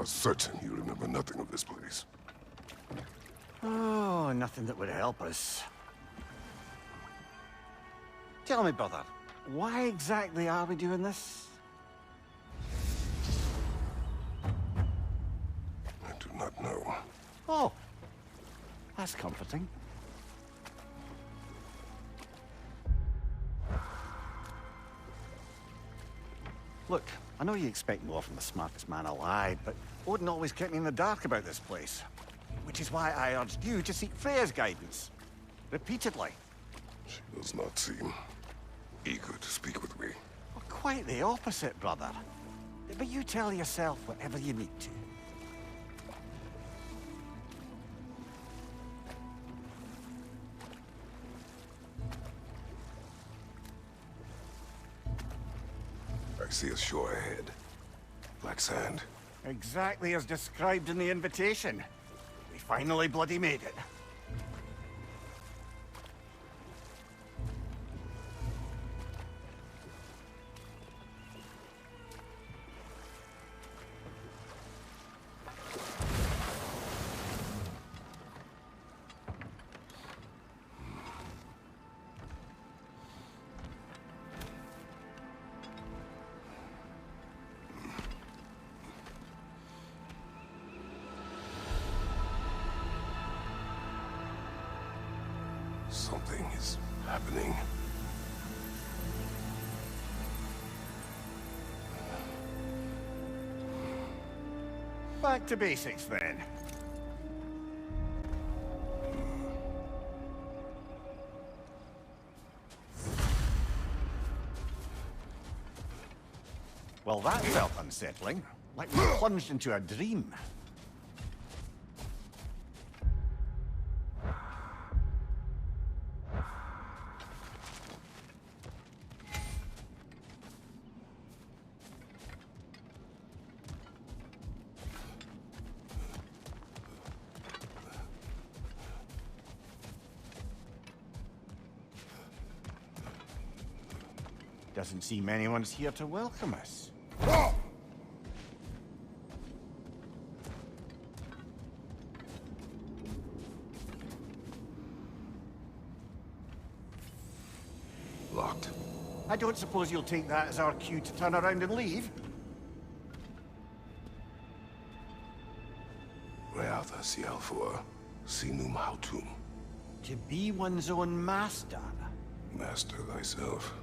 certain you remember nothing of this place. Oh, nothing that would help us. Tell me, brother, why exactly are we doing this? I do not know. Oh, that's comforting. Look, I know you expect more from the smartest man alive, but Odin always kept me in the dark about this place. Which is why I urged you to seek Freya's guidance. Repeatedly. She does not seem eager to speak with me. Well, quite the opposite, brother. But you tell yourself whatever you need to. I see a shore ahead. Black sand. Exactly as described in the invitation. We finally bloody made it. Something is happening. Back to basics, then. Well, that felt unsettling. Like we plunged into a dream. Doesn't seem anyone's here to welcome us. Locked. I don't suppose you'll take that as our cue to turn around and leave? Realtha Sialfor, Sinum Hautum. To be one's own master. Master thyself.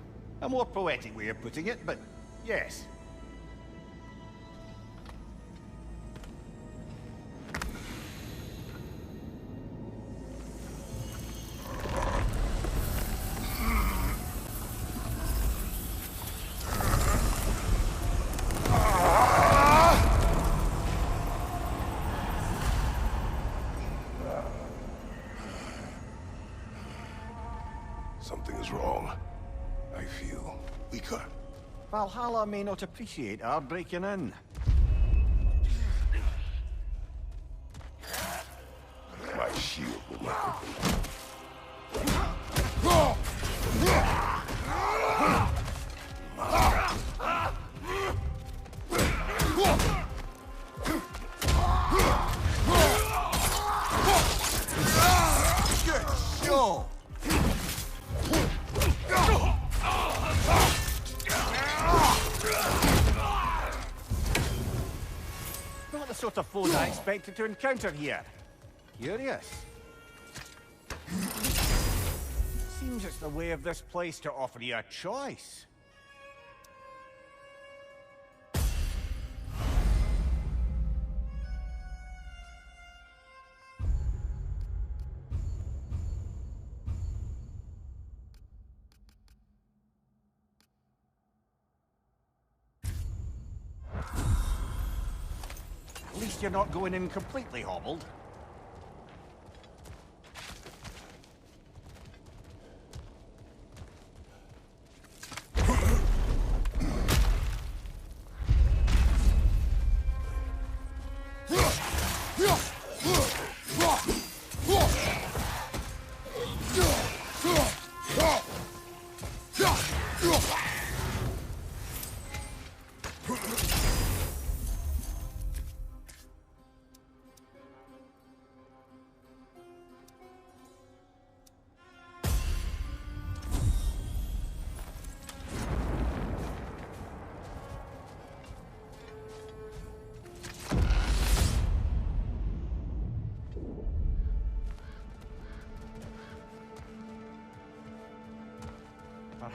A more poetic way of putting it, but yes. Something is wrong. I feel weaker. Valhalla may not appreciate our breaking in. My shield will not Good show! Not the sort of foes I expected to encounter here. Curious. Seems it's the way of this place to offer you a choice. At least you're not going in completely hobbled.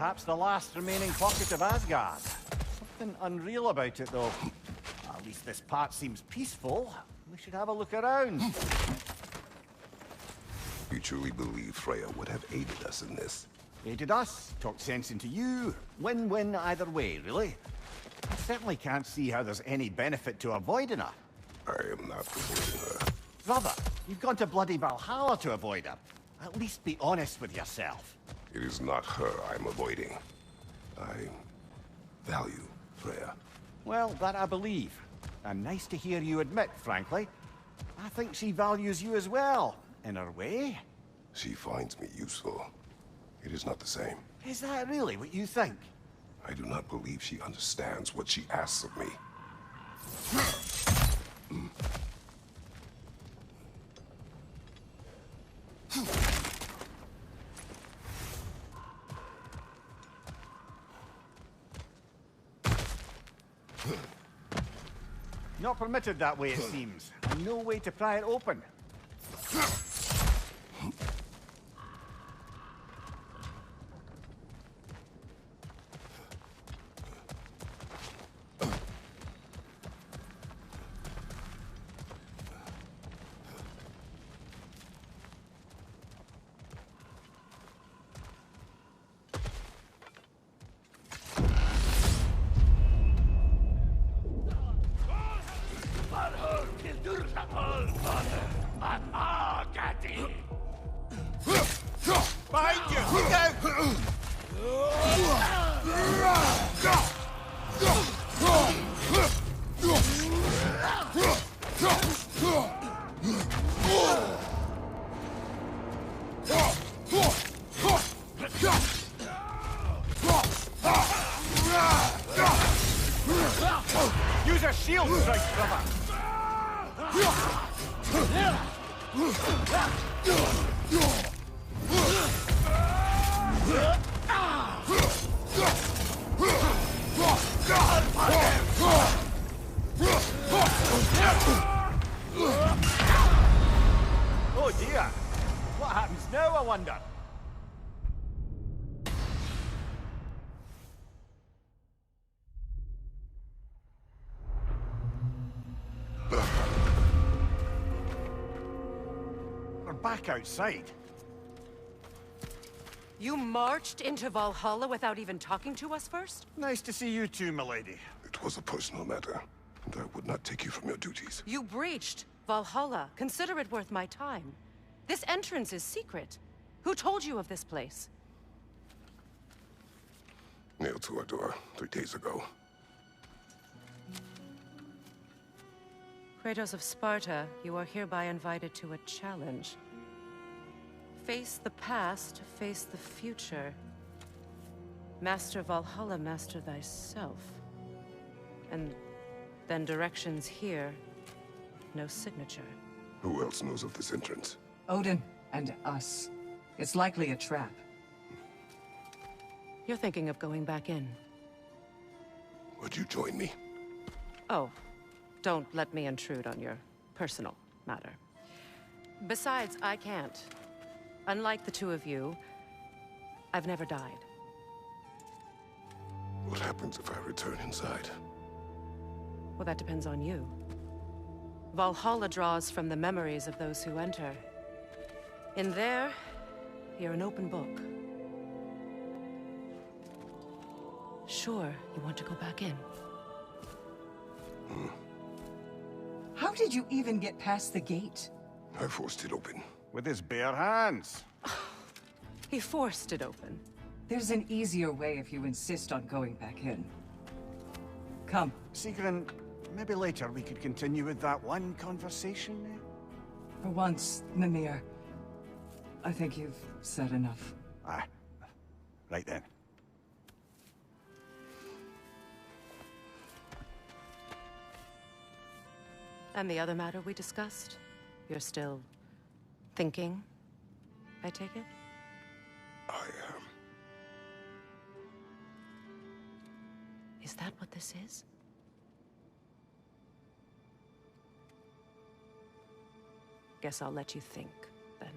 Perhaps the last remaining pocket of Asgard. Something unreal about it, though. At least this part seems peaceful. We should have a look around. You truly believe Freya would have aided us in this? Aided us, talked sense into you. Win-win either way, really. I certainly can't see how there's any benefit to avoiding her. I am not avoiding her. Brother, you've gone to bloody Valhalla to avoid her. At least be honest with yourself. It is not her I'm avoiding. I value Freya. Well, that I believe. And nice to hear you admit, frankly. I think she values you as well, in her way. She finds me useful. It is not the same. Is that really what you think? I do not believe she understands what she asks of me. Not permitted that way, it seems. And no way to pry it open. Behind you! Look out! Use a shield strike, brother! Oh dear! What happens now, I wonder? We're back outside. You marched into Valhalla without even talking to us first? Nice to see you too, milady. It was a personal matter, and I would not take you from your duties. You breached Valhalla. Consider it worth my time. This entrance is secret. Who told you of this place? Nailed to our door 3 days ago. Kratos of Sparta, you are hereby invited to a challenge. Face the past, face the future. Master Valhalla, master thyself. And then directions here, no signature. Who else knows of this entrance? Odin and us. It's likely a trap. You're thinking of going back in. Would you join me? Oh, don't let me intrude on your personal matter. Besides, I can't. Unlike the two of you, I've never died. What happens if I return inside? Well, that depends on you. Valhalla draws from the memories of those who enter. In there, you're an open book. Sure, you want to go back in. How did you even get past the gate? I forced it open. With his bare hands. He forced it open. There's an easier way if you insist on going back in. Come. Sigrun, maybe later we could continue with that one conversation. For once, Mimir. I think you've said enough. Aye. Right then. And the other matter we discussed? You're still thinking, I take it? I am. Is that what this is? Guess I'll let you think, then.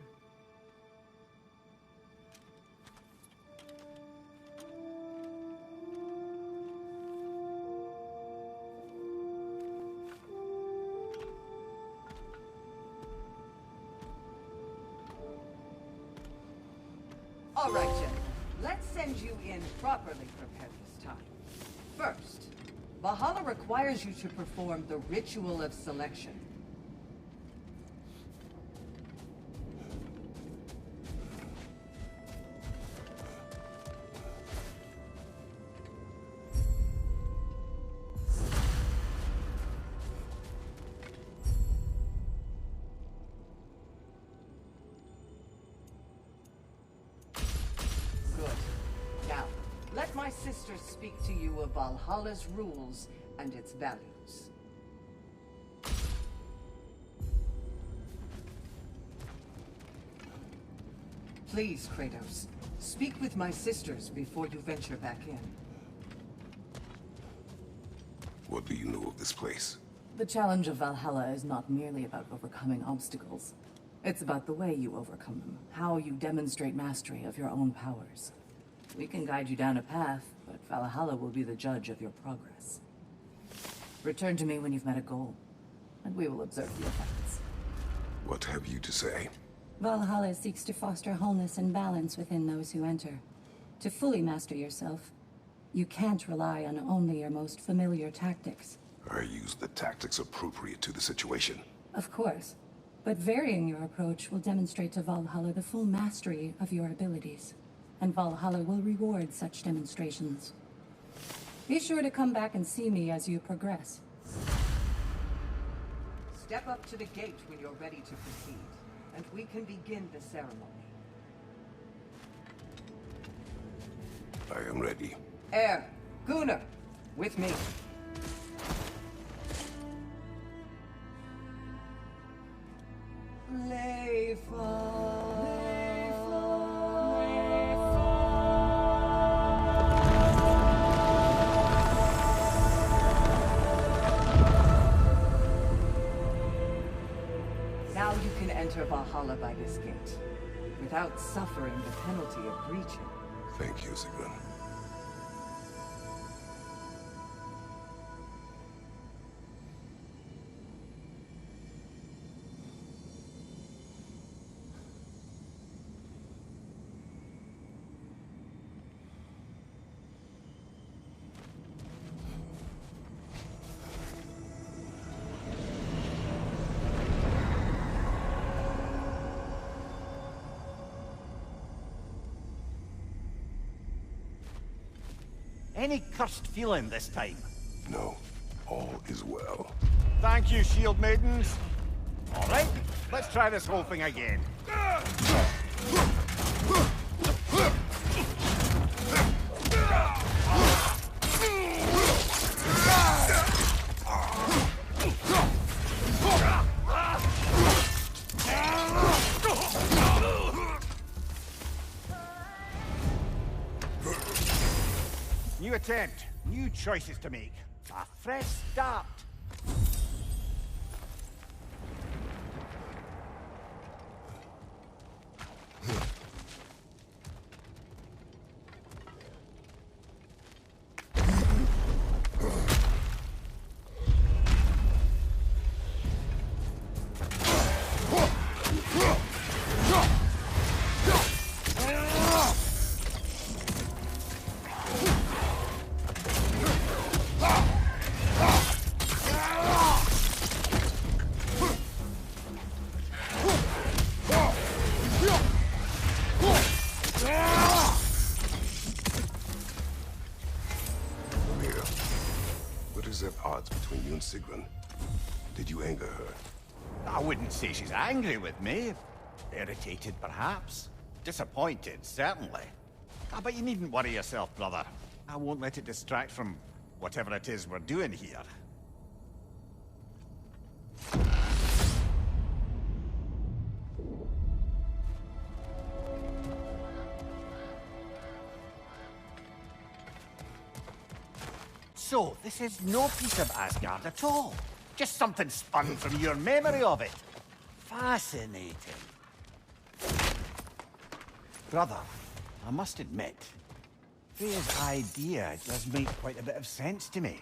All right, gentlemen. Let's send you in properly prepared this time. First, Valhalla requires you to perform the Ritual of Selection. Let my sister speak to you of Valhalla's rules and its values. Please, Kratos, speak with my sisters before you venture back in. What do you know of this place? The challenge of Valhalla is not merely about overcoming obstacles. It's about the way you overcome them, how you demonstrate mastery of your own powers. We can guide you down a path, but Valhalla will be the judge of your progress. Return to me when you've met a goal, and we will observe the effects. What have you to say? Valhalla seeks to foster wholeness and balance within those who enter. To fully master yourself, you can't rely on only your most familiar tactics. I use the tactics appropriate to the situation. Of course, but varying your approach will demonstrate to Valhalla the full mastery of your abilities. And Valhalla will reward such demonstrations. Be sure to come back and see me as you progress. Step up to the gate when you're ready to proceed, and we can begin the ceremony. I am ready. Air, Gunnar, with me. Now you can enter Valhalla by this gate, without suffering the penalty of breaching. Thank you, Sigrun. Any cursed feeling this time? No, all is well. Thank you, shield maidens. All right, let's try this whole thing again. New attempt, new choices to make. A fresh start. At odds between you and Sigrun. Did you anger her? I wouldn't say she's angry with me. Irritated, perhaps. Disappointed, certainly. But you needn't worry yourself, brother. I won't let it distract from whatever it is we're doing here. So, this is no piece of Asgard at all. Just something spun from your memory of it. Fascinating. Brother, I must admit, Freya's idea does make quite a bit of sense to me.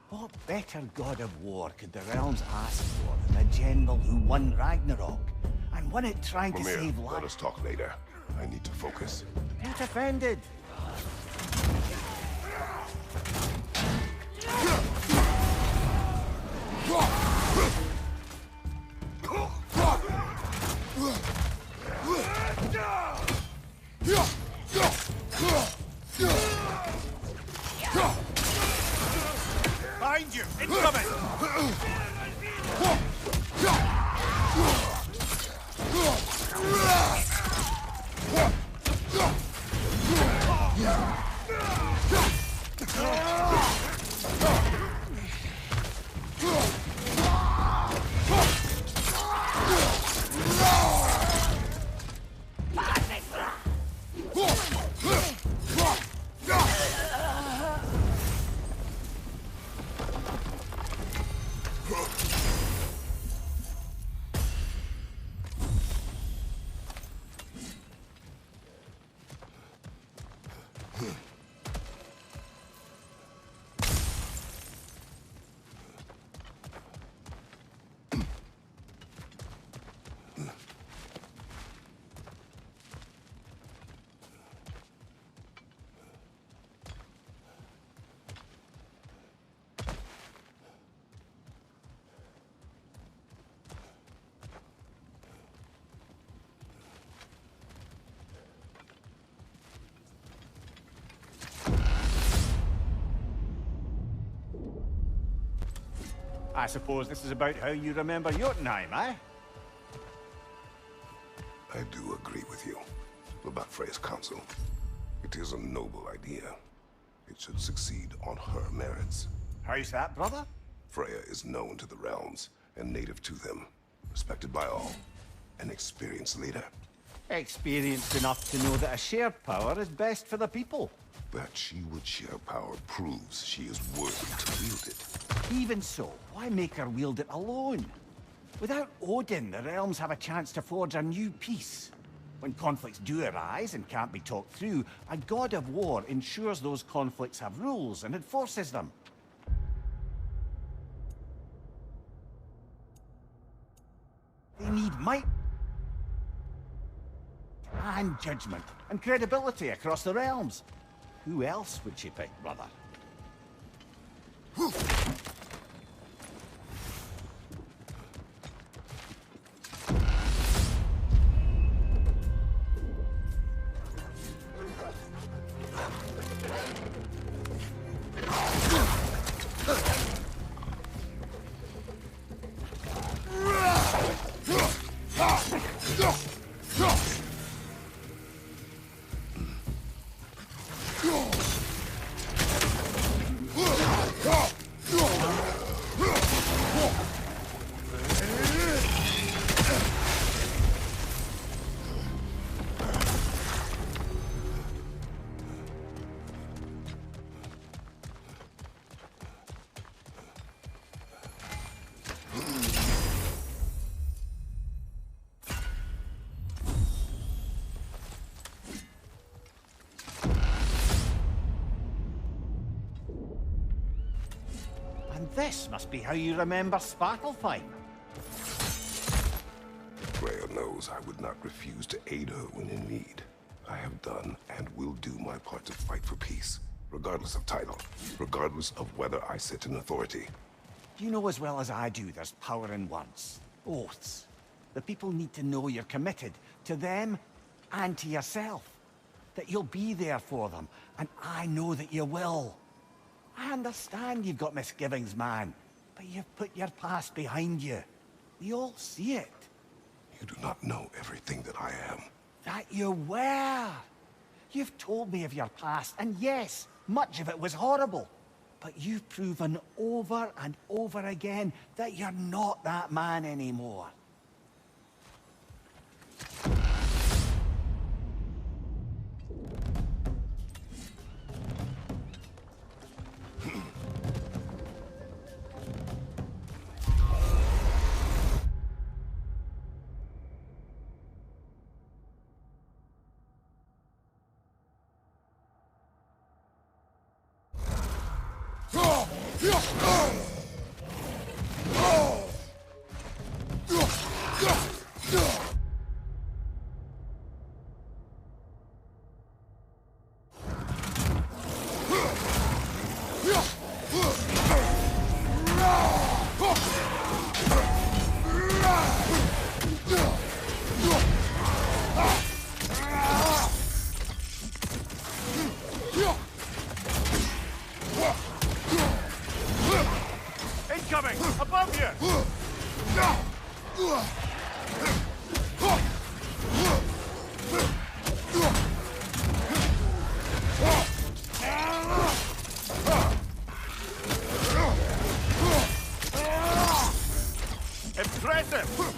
What better god of war could the realms ask for than a general who won Ragnarok, and won it trying to save Let lives? us talk later. I need to focus. Not offended. Behind you! Incoming! I suppose this is about how you remember Jotunheim, eh? I do agree with you about Freya's council. It is a noble idea. It should succeed on her merits. How's that, brother? Freya is known to the realms and native to them, respected by all. An experienced leader. Experienced enough to know that a shared power is best for the people. That she would share power proves she is worthy to wield it. Even so, why make her wield it alone? Without Odin, the realms have a chance to forge a new peace. When conflicts do arise and can't be talked through, a god of war ensures those conflicts have rules and enforces them. They need might and judgment and credibility across the realms. Who else would she pick, brother? This must be how you remember Svartalfheim. Freya knows I would not refuse to aid her when in need. I have done and will do my part to fight for peace, regardless of title, regardless of whether I sit in authority. You know as well as I do there's power in words. Oaths. The people need to know you're committed to them and to yourself. That you'll be there for them, and I know that you will. I understand you've got misgivings, man, but you've put your past behind you. We all see it. You do not know everything that I am. That you were. You've told me of your past, and yes, much of it was horrible. But you've proven over and over again that you're not that man anymore. Impressive!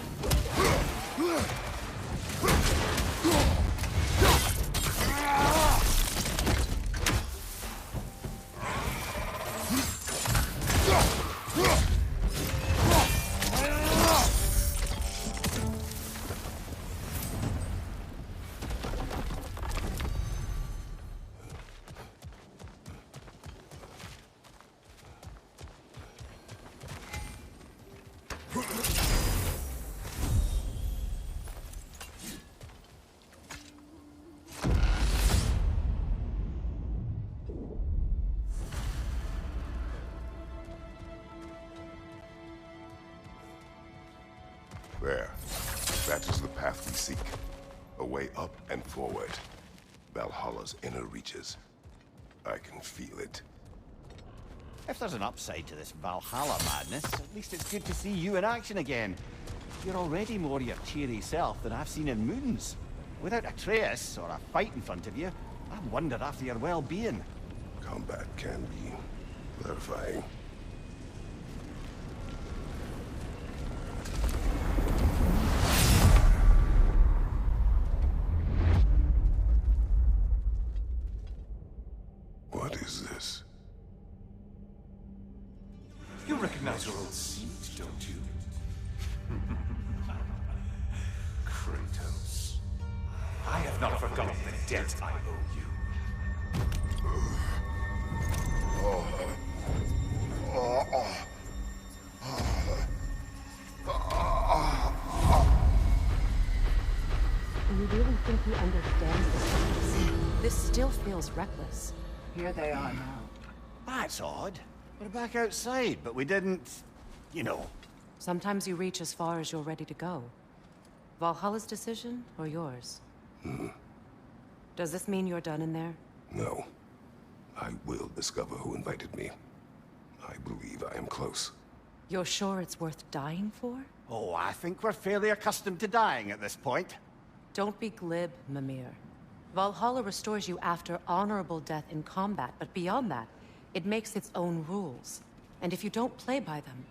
There. That is the path we seek. A way up and forward. Valhalla's inner reaches. I can feel it. If there's an upside to this Valhalla madness, at least it's good to see you in action again. You're already more your cheery self than I've seen in moons. Without a trace or a fight in front of you, I wonder after your well-being. Combat can be clarifying. What is this? You recognize your old seat, don't you? Kratos. I have not forgotten the debt I owe you. Do you really think he understands this? This still feels reckless. Here they are now. That's odd. We're back outside, but we didn't... you know. Sometimes you reach as far as you're ready to go. Valhalla's decision, or yours? Does this mean you're done in there? No. I will discover who invited me. I believe I am close. You're sure it's worth dying for? Oh, I think we're fairly accustomed to dying at this point. Don't be glib, Mimir. Valhalla restores you after honorable death in combat, but beyond that, it makes its own rules. And if you don't play by them...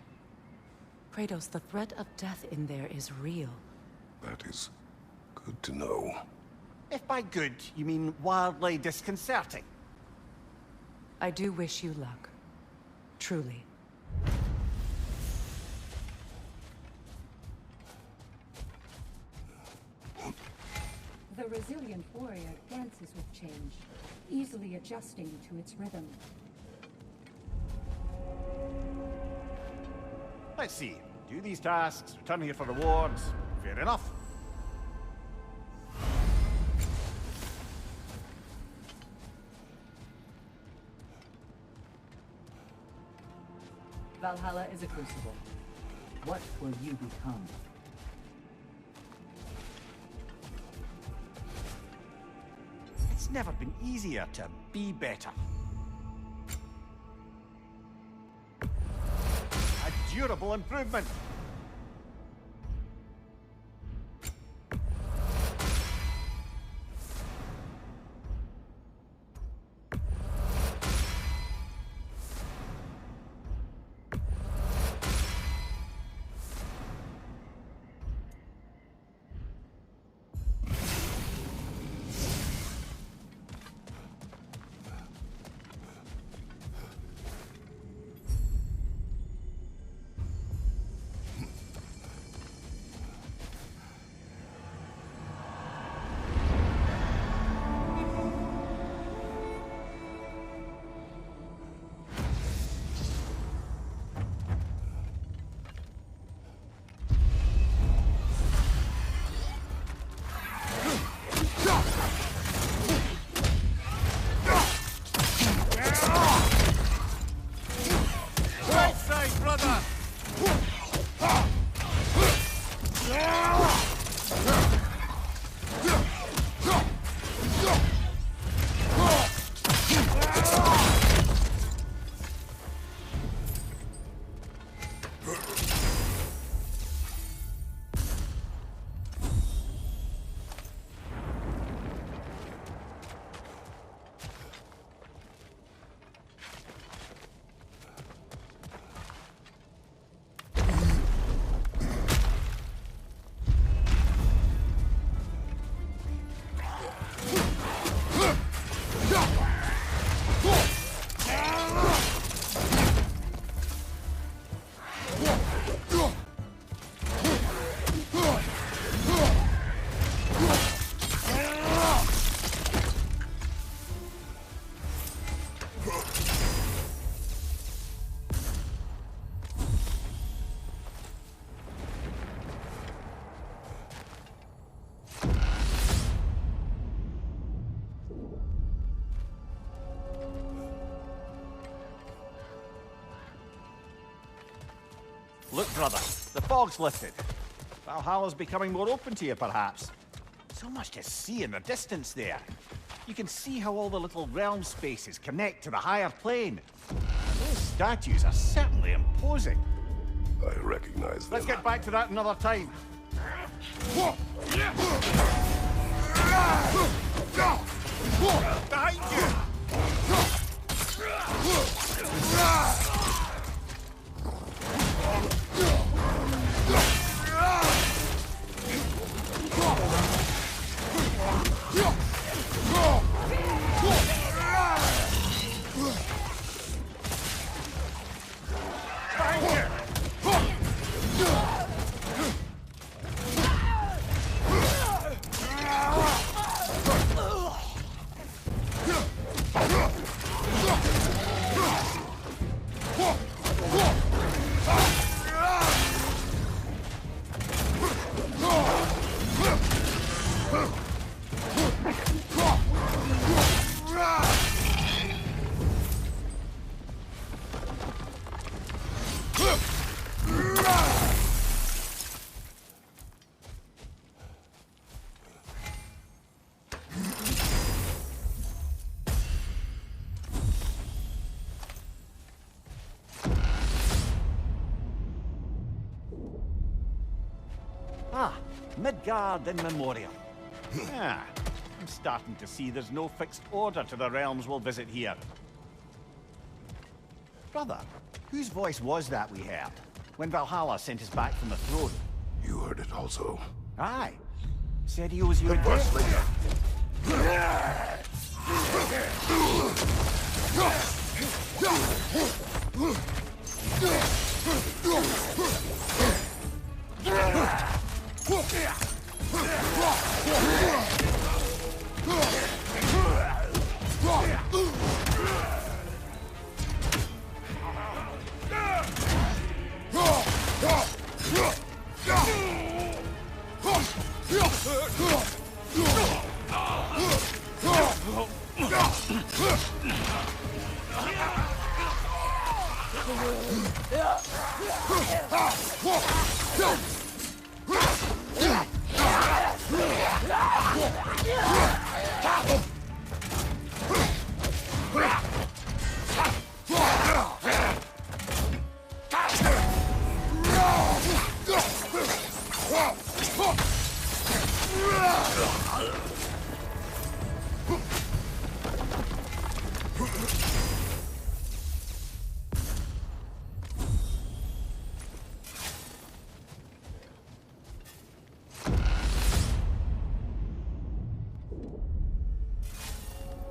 Kratos, the threat of death in there is real. That is good to know. If by good, you mean wildly disconcerting. I do wish you luck. Truly. The resilient warrior dances with change, easily adjusting to its rhythm. Let's see. Do these tasks, return here for rewards. Fair enough. Valhalla is a crucible. What will you become? It's never been easier to be better. A durable improvement. brother. The fog's lifted. Valhalla's becoming more open to you, perhaps. So much to see in the distance there. You can see how all the little realm spaces connect to the higher plane. And those statues are certainly imposing. I recognize them. Let's get back to that another time. Behind you! Ah, Midgard in memoriam. Ah, I'm starting to see there's no fixed order to the realms we'll visit here. Brother, whose voice was that we heard when Valhalla sent us back from the throne? You heard it also. Aye. Said he owes you a The First debt.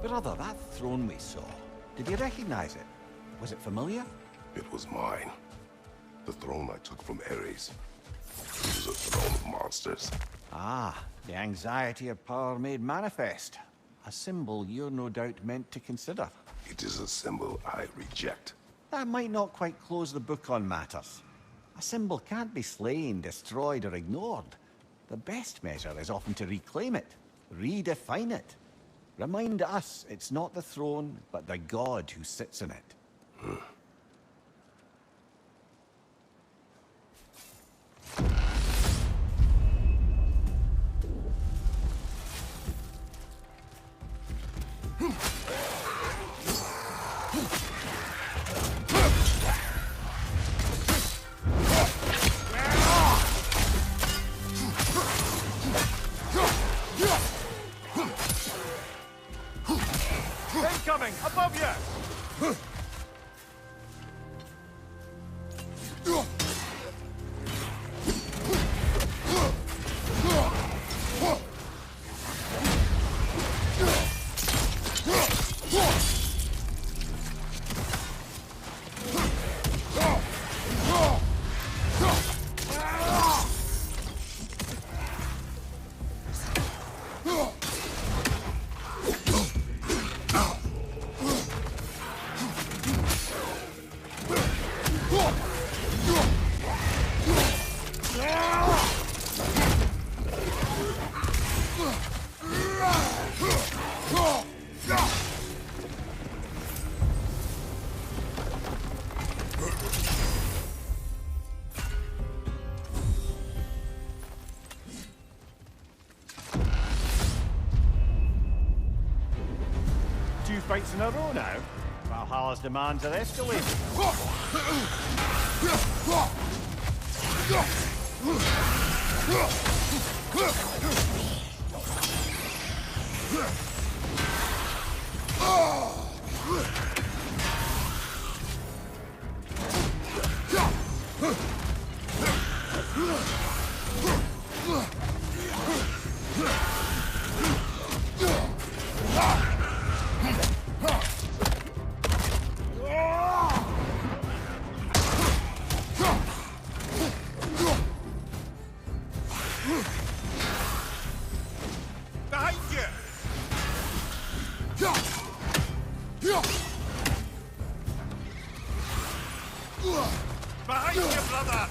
Brother, that throne we saw, did you recognize it? Was it familiar? It was mine. The throne I took from Ares. It was a throne of monsters. Ah, the anxiety of power made manifest. A symbol you're no doubt meant to consider. It is a symbol I reject. That might not quite close the book on matters. A symbol can't be slain, destroyed, or ignored. The best measure is often to reclaim it, redefine it. Remind us it's not the throne, but the god who sits in it. Incoming! Above you! fights in a row now. Valhalla's demands are escalating. Behind you! Behind you, brother!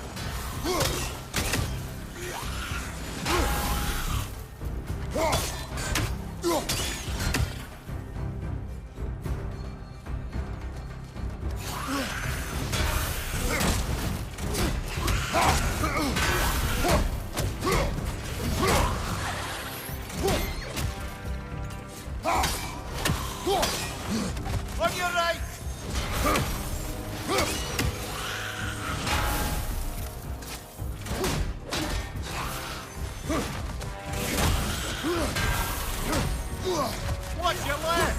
On your right! Watch your left!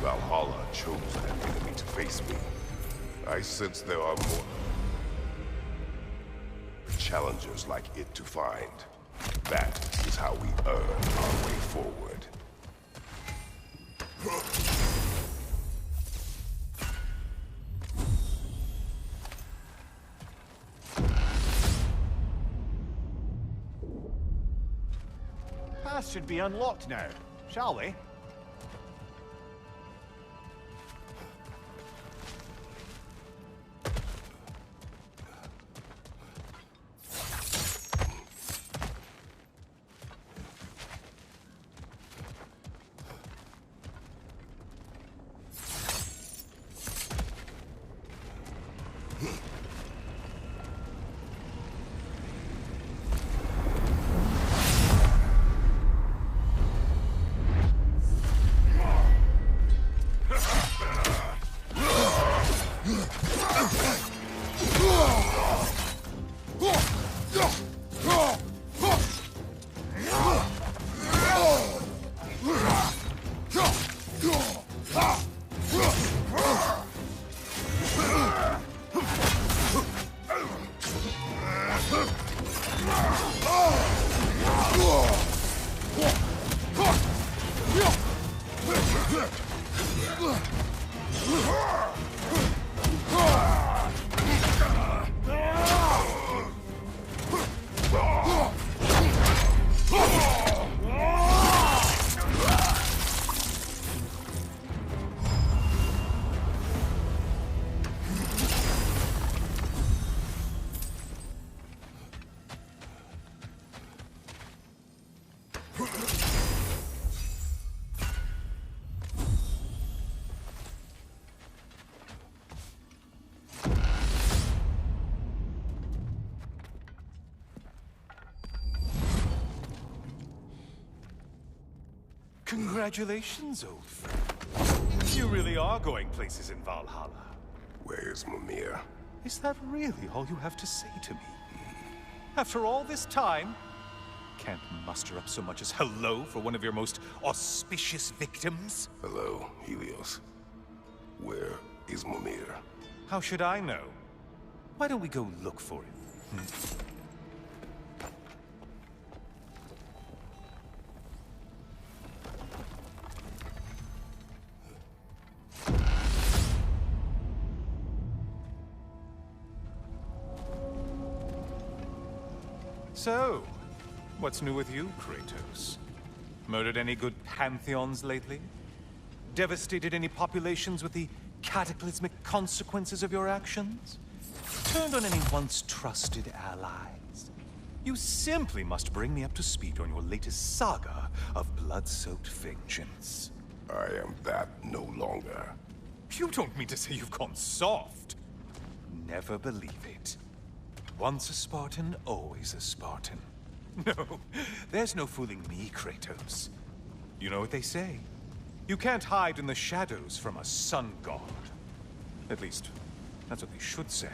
Valhalla chose an enemy to face me. I sense there are more challengers like it to find. That is how we earn our way forward. Path should be unlocked now, shall we? Congratulations, old friend. You really are going places in Valhalla. Where's Mimir? Is that really all you have to say to me? After all this time, can't muster up so much as hello for one of your most auspicious victims? Hello, Helios. Where is Mimir? How should I know? Why don't we go look for him? So, what's new with you, Kratos? Murdered any good pantheons lately? Devastated any populations with the cataclysmic consequences of your actions? Turned on any once trusted allies? You simply must bring me up to speed on your latest saga of blood-soaked vengeance. I am that no longer. You don't mean to say you've gone soft? Never believe it. Once a Spartan, always a Spartan. No, there's no fooling me, Kratos. You know what they say? You can't hide in the shadows from a sun god. At least, that's what they should say.